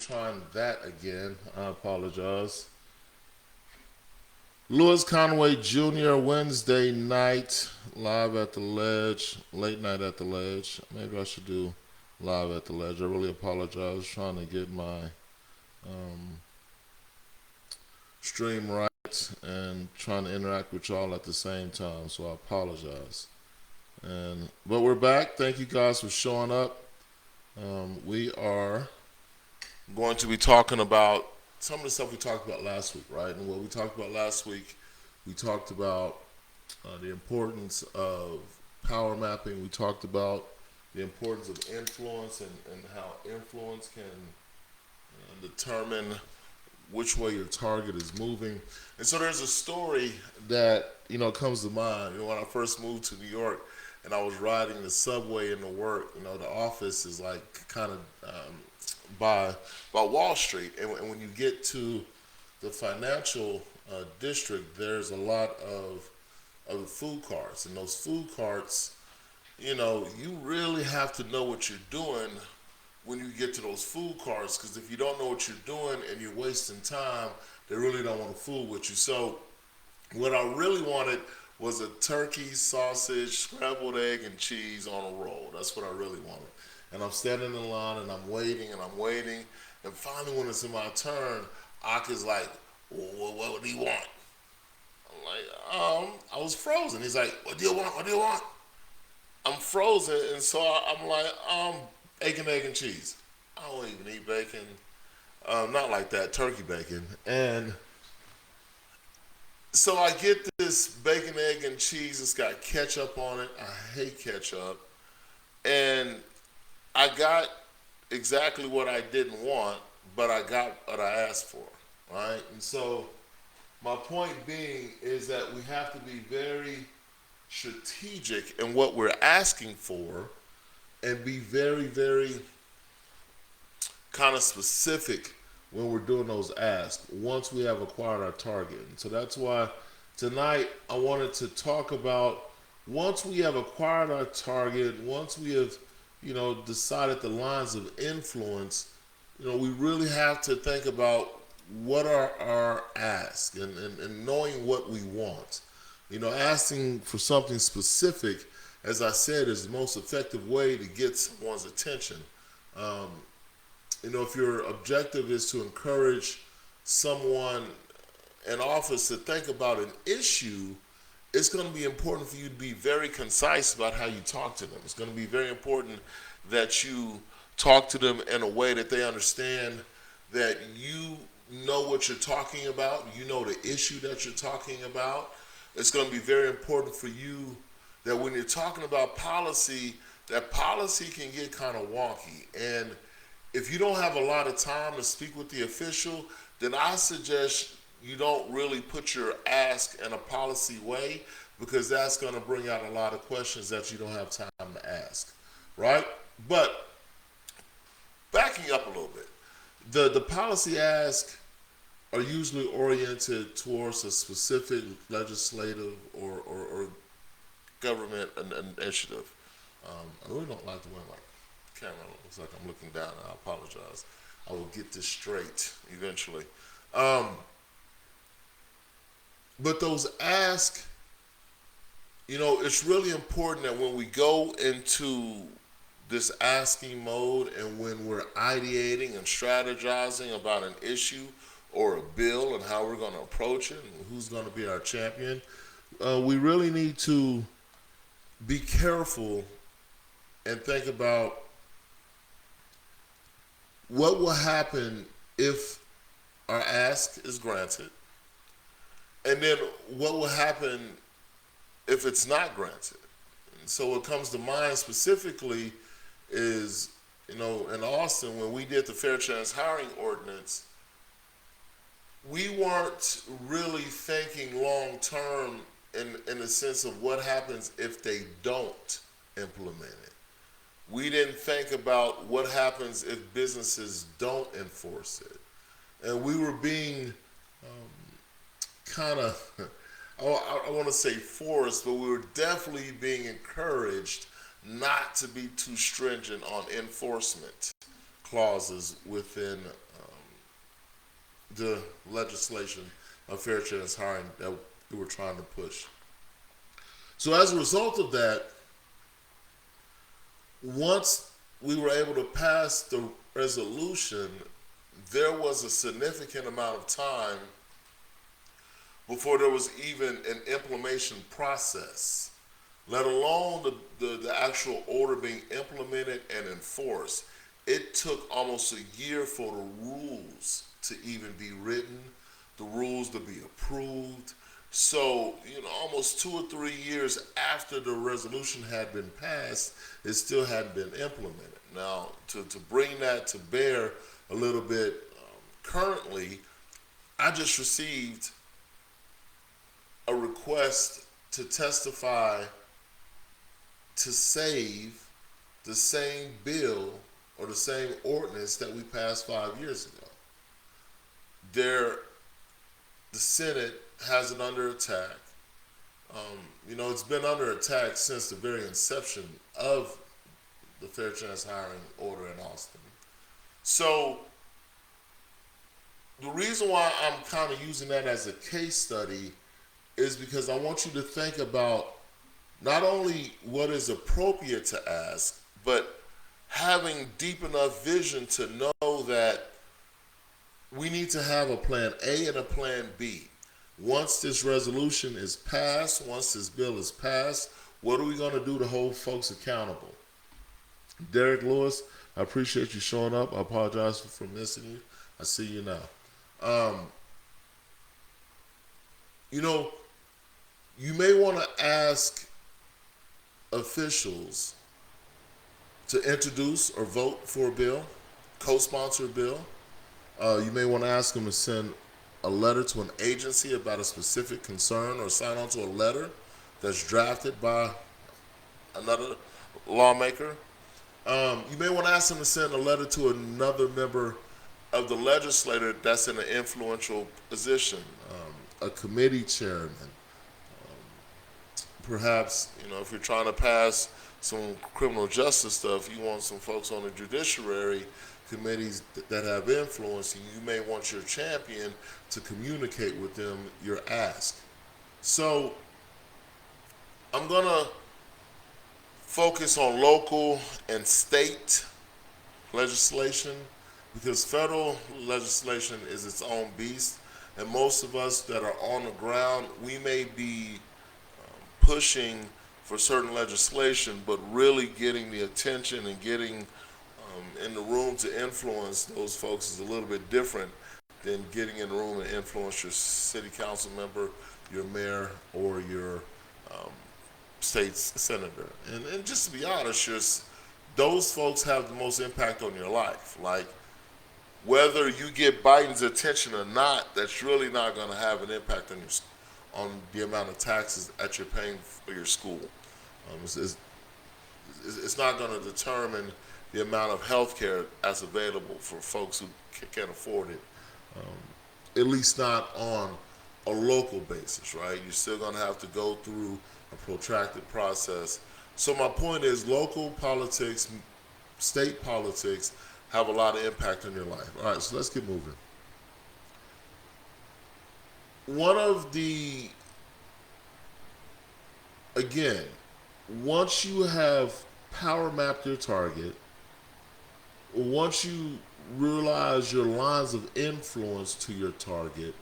trying that again. I apologize. Louis Conway Jr. Wednesday night, live at the Ledge, late night at the Ledge. Maybe I should do live at the Ledge. I really apologize. Trying to get my um, stream right and trying to interact with y'all at the same time. So I apologize. But we're back. Thank you guys for showing up. We are going to be talking about some of the stuff we talked about last week, right? And what we talked about last week, we talked about the importance of power mapping. We talked about the importance of influence and how influence can determine which way your target is moving. And so there's a story that, comes to mind. When I first moved to New York and I was riding the subway into work, the office is like kind of by Wall Street. And when you get to the financial district, there's a lot of food carts. And those food carts, you really have to know what you're doing when you get to those food carts, because if you don't know what you're doing and you're wasting time, they really don't want to fool with you. So what I really wanted was a turkey, sausage, scrambled egg, and cheese on a roll. That's what I really wanted. And I'm standing in line and I'm waiting and I'm waiting. And finally when it's in my turn, Ak is like, what do you want? I'm like, I was frozen. He's like, what do you want? What do you want? I'm frozen, and so I'm like, bacon, egg, and cheese. I don't even eat bacon. Not like that, turkey bacon. And so I get this bacon, egg, and cheese. It's got ketchup on it. I hate ketchup. And I got exactly what I didn't want, but I got what I asked for, right? And so my point being is that we have to be very strategic in what we're asking for and be very, very kind of specific when we're doing those asks once we have acquired our target. And so that's why tonight I wanted to talk about once we have acquired our target, once we have, decided the lines of influence, we really have to think about what are our asks and knowing what we want. Asking for something specific, as I said, is the most effective way to get someone's attention. If your objective is to encourage someone in office to think about an issue, it's going to be important for you to be very concise about how you talk to them. It's going to be very important that you talk to them in a way that they understand that you know what you're talking about, you know the issue that you're talking about. It's going to be very important for you that when you're talking about policy, that policy can get kind of wonky. And if you don't have a lot of time to speak with the official, then I suggest you don't really put your ask in a policy way, because that's going to bring out a lot of questions that you don't have time to ask, right? But backing up a little bit, the policy ask are usually oriented towards a specific legislative or government initiative. I really don't like the way my camera looks like I'm looking down, and I apologize. I will get this straight eventually. But those asks, it's really important that when we go into this asking mode and when we're ideating and strategizing about an issue or a bill and how we're going to approach it and who's going to be our champion, we really need to be careful and think about what will happen if our ask is granted, and then what will happen if it's not granted. And so what comes to mind specifically is, in Austin, when we did the Fair Chance Hiring Ordinance, we weren't really thinking long term in the sense of what happens if they don't implement it. We didn't think about what happens if businesses don't enforce it. And we were being kind of, I want to say forced, but we were definitely being encouraged not to be too stringent on enforcement clauses within the legislation of fair chance hiring that we were trying to push. So as a result of that, once we were able to pass the resolution, there was a significant amount of time before there was even an implementation process, let alone the actual order being implemented and enforced. It took almost a year for the rules to even be written, the rules to be approved. So, almost 2 or 3 years after the resolution had been passed, it still hadn't been implemented. Now, to bring that to bear a little bit, currently, I just received a request to testify to save the same bill or the same ordinance that we passed 5 years ago. The Senate has it under attack. It's been under attack since the very inception of the Fair Chance Hiring Order in Austin. So the reason why I'm kind of using that as a case study is because I want you to think about not only what is appropriate to ask, but having deep enough vision to know that we need to have a plan A and a plan B. Once this resolution is passed, once this bill is passed, what are we going to do to hold folks accountable? Derek Lewis, I appreciate you showing up. I apologize for missing you. I see you now. You may want to ask officials to introduce or vote for a bill, co-sponsor a bill. You may want to ask them to send a letter to an agency about a specific concern or sign on to a letter that's drafted by another lawmaker. You may want to ask them to send a letter to another member of the legislature that's in an influential position, a committee chairman. Perhaps, if you're trying to pass some criminal justice stuff, you want some folks on the judiciary committees that have influence, and you may want your champion to communicate with them your ask. So I'm going to focus on local and state legislation because federal legislation is its own beast, and most of us that are on the ground, we may be pushing for certain legislation, but really getting the attention and getting in the room to influence those folks is a little bit different than getting in the room and influence your city council member, your mayor, or your state senator. And just to be honest, those folks have the most impact on your life. Like, whether you get Biden's attention or not, that's really not going to have an impact on the amount of taxes that you're paying for your school. It's not going to determine the amount of health care that's available for folks who can't afford it, at least not on a local basis, right? You're still going to have to go through a protracted process. So my point is, local politics, state politics have a lot of impact on your life. All right, so let's get moving. Once you have power mapped your target, once you realize your lines of influence to your target,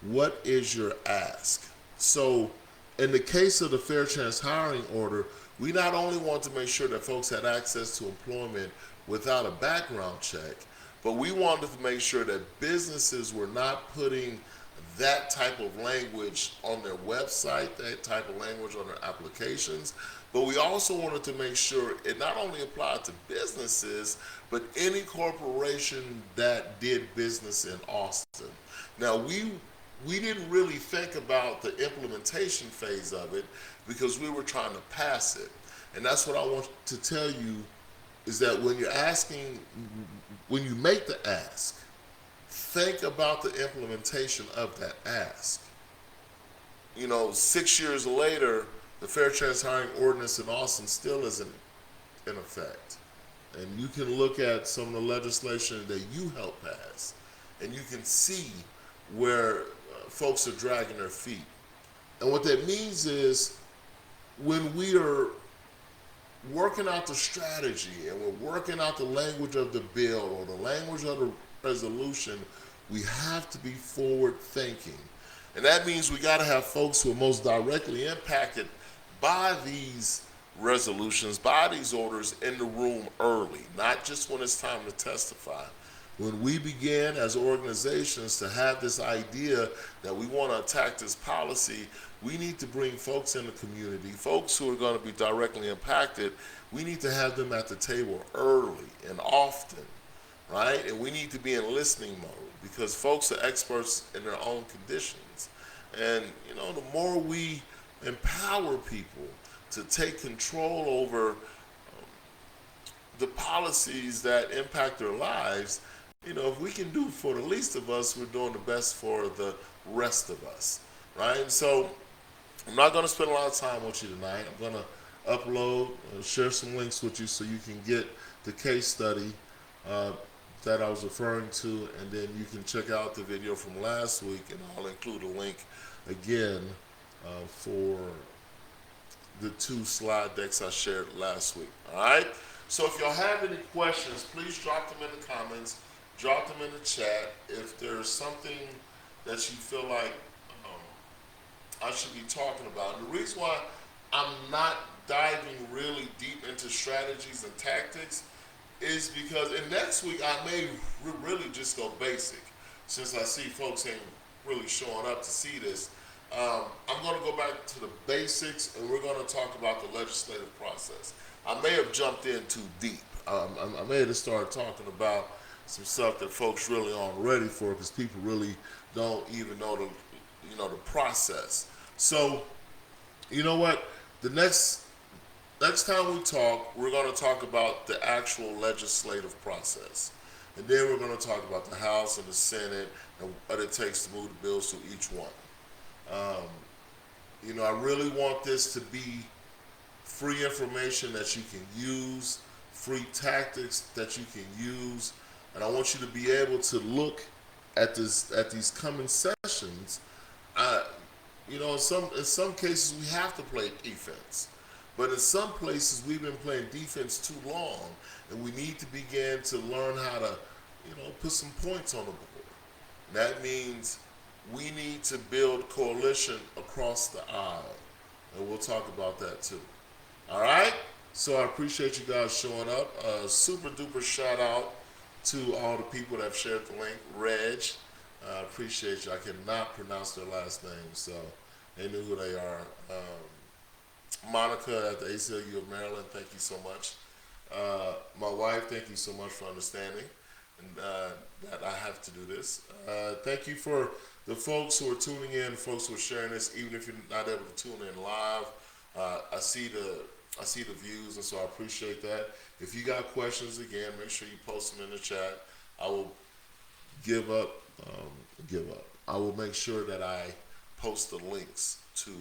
what is your ask? So in the case of the Fair Chance Hiring Order, we not only want to make sure that folks had access to employment without a background check, but we wanted to make sure that businesses were not putting that type of language on their website, that type of language on their applications. But we also wanted to make sure it not only applied to businesses, but any corporation that did business in Austin. Now, we didn't really think about the implementation phase of it because we were trying to pass it. And that's what I want to tell you, is that when you make the ask, think about the implementation of that ask. 6 years later, the Fair Chance Hiring Ordinance in Austin still isn't in effect. And you can look at some of the legislation that you helped pass and you can see where folks are dragging their feet. And what that means is when we are working out the strategy and we're working out the language of the bill or the language of the resolution, we have to be forward thinking. And that means we got to have folks who are most directly impacted by these resolutions, by these orders in the room early, not just when it's time to testify. When we begin as organizations to have this idea that we want to attack this policy, we need to bring folks in the community, folks who are going to be directly impacted. We need to have them at the table early and often, right? And we need to be in listening mode because folks are experts in their own conditions. And, the more we empower people to take control over the policies that impact their lives, if we can do for the least of us, we're doing the best for the rest of us, right? And so I'm not going to spend a lot of time with you tonight. I'm going to upload, share some links with you so you can get the case study that I was referring to, and then you can check out the video from last week, and I'll include a link again for the 2 slide decks I shared last week. All right? So if y'all have any questions, please drop them in the comments, drop them in the chat. If there's something that you feel like I should be talking about. And the reason why I'm not diving really deep into strategies and tactics is because in next week I may really just go basic, since I see folks ain't really showing up to see this. I'm going to go back to the basics, and we're going to talk about the legislative process. I may have jumped in too deep. I may have started talking about some stuff that folks really aren't ready for because people really don't even know the process. So, you know what? The next time we talk, we're going to talk about the actual legislative process. And then we're going to talk about the House and the Senate and what it takes to move the bills through each one. I really want this to be free information that you can use, free tactics that you can use, and I want you to be able to look at these coming sessions. In some cases we have to play defense, but in some places we've been playing defense too long, and we need to begin to learn how to, put some points on the board. That means we need to build coalition across the aisle, and we'll talk about that too. All right? So I appreciate you guys showing up. Super duper shout out to all the people that have shared the link. Reg, I appreciate you. I cannot pronounce their last name, so they knew who they are. Monica at the ACLU of Maryland, thank you so much. My wife, thank you so much for understanding and that I have to do this. Thank you for the folks who are tuning in, folks who are sharing this, even if you're not able to tune in live. I see the views, and so I appreciate that. If you got questions, again, make sure you post them in the chat. I will give up. I will make sure that I post the links to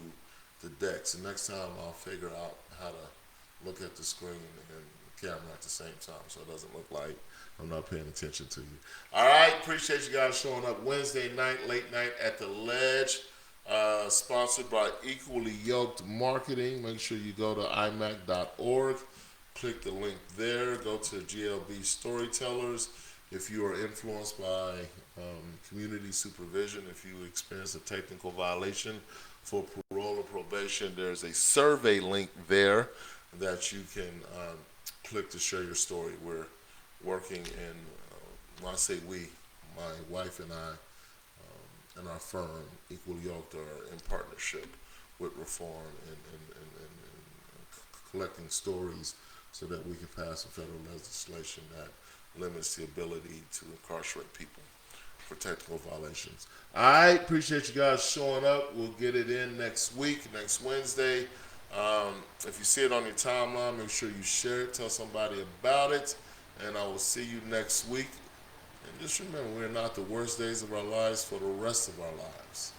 the decks, and next time I'll figure out how to look at the screen and the camera at the same time so it doesn't look like I'm not paying attention to you. All right, appreciate you guys showing up Wednesday night, late night at the Lege, sponsored by Equally Yoked Marketing. Make sure you go to imac.org, click the link there, go to GLB Storytellers. If you are influenced by community supervision, if you experience a technical violation for parole or probation, there's a survey link there that you can click to share your story. We're working in, when I say we, my wife and I and our firm, Equally Yoked, are in partnership with Reform and collecting stories so that we can pass a federal legislation that limits the ability to incarcerate people for technical violations. I appreciate you guys showing up. We'll get it in next week, next Wednesday. If you see it on your timeline, make sure you share it, tell somebody about it, and I will see you next week. And just remember, we're not the worst days of our lives for the rest of our lives.